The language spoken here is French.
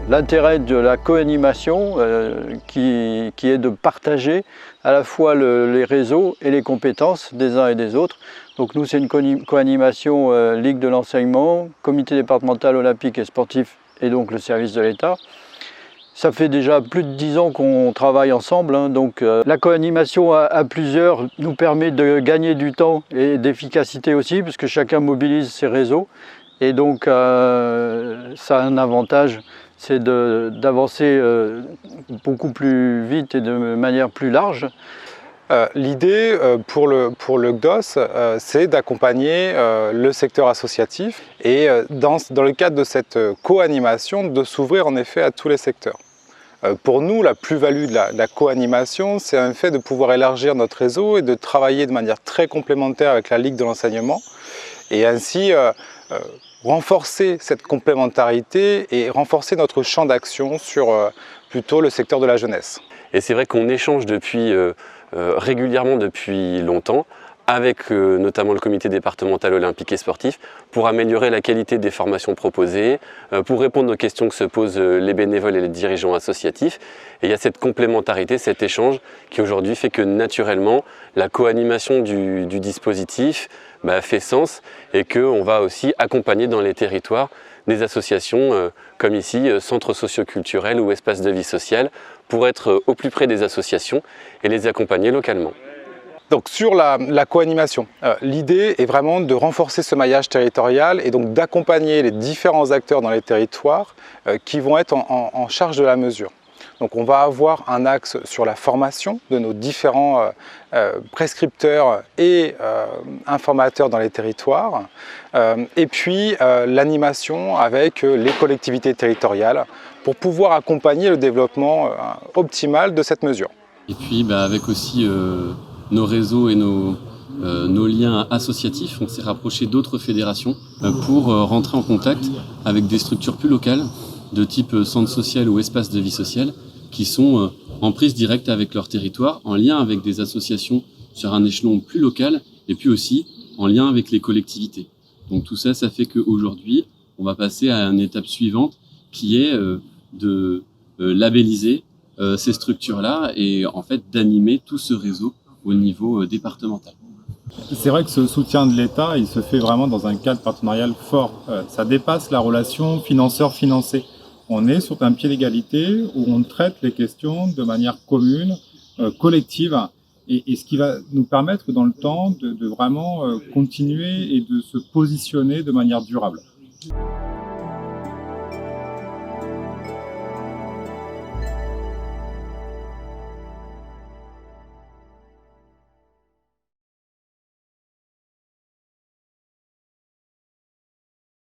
l'intérêt de la co-animation qui est de partager à la fois les réseaux et les compétences des uns et des autres. Donc nous, c'est une co-animation Ligue de l'enseignement, comité départemental olympique et sportif et donc le service de l'État. Ça fait déjà plus de 10 ans qu'on travaille ensemble, hein, donc la co-animation à plusieurs nous permet de gagner du temps et d'efficacité aussi, puisque chacun mobilise ses réseaux. Et donc ça a un avantage, c'est d'avancer beaucoup plus vite et de manière plus large. L'idée pour le CDOS, c'est d'accompagner le secteur associatif et dans le cadre de cette co-animation, de s'ouvrir en effet à tous les secteurs. Pour nous, la plus-value de la co-animation, c'est un fait de pouvoir élargir notre réseau et de travailler de manière très complémentaire avec la Ligue de l'enseignement et ainsi renforcer cette complémentarité et renforcer notre champ d'action sur plutôt le secteur de la jeunesse. Et c'est vrai qu'on échange régulièrement depuis longtemps avec notamment le comité départemental olympique et sportif pour améliorer la qualité des formations proposées, pour répondre aux questions que se posent les bénévoles et les dirigeants associatifs. Et il y a cette complémentarité, cet échange qui aujourd'hui fait que naturellement la co-animation du dispositif fait sens et qu'on va aussi accompagner dans les territoires des associations comme ici, centres socioculturels ou espaces de vie sociale, pour être au plus près des associations et les accompagner localement. Donc sur la co-animation, l'idée est vraiment de renforcer ce maillage territorial et donc d'accompagner les différents acteurs dans les territoires qui vont être en charge de la mesure. Donc on va avoir un axe sur la formation de nos différents prescripteurs et informateurs dans les territoires et puis l'animation avec les collectivités territoriales pour pouvoir accompagner le développement optimal de cette mesure. Et puis avec aussi nos réseaux et nos liens associatifs, on s'est rapproché d'autres fédérations pour rentrer en contact avec des structures plus locales de type centre social ou espace de vie sociale qui sont en prise directe avec leur territoire, en lien avec des associations sur un échelon plus local et puis aussi en lien avec les collectivités. Donc tout ça, ça fait qu'aujourd'hui, on va passer à une étape suivante qui est de labelliser ces structures-là et en fait d'animer tout ce réseau au niveau départemental. C'est vrai que ce soutien de l'État, il se fait vraiment dans un cadre partenarial fort. Ça dépasse la relation financeur-financé. On est sur un pied d'égalité où on traite les questions de manière commune, collective, et ce qui va nous permettre dans le temps de vraiment continuer et de se positionner de manière durable.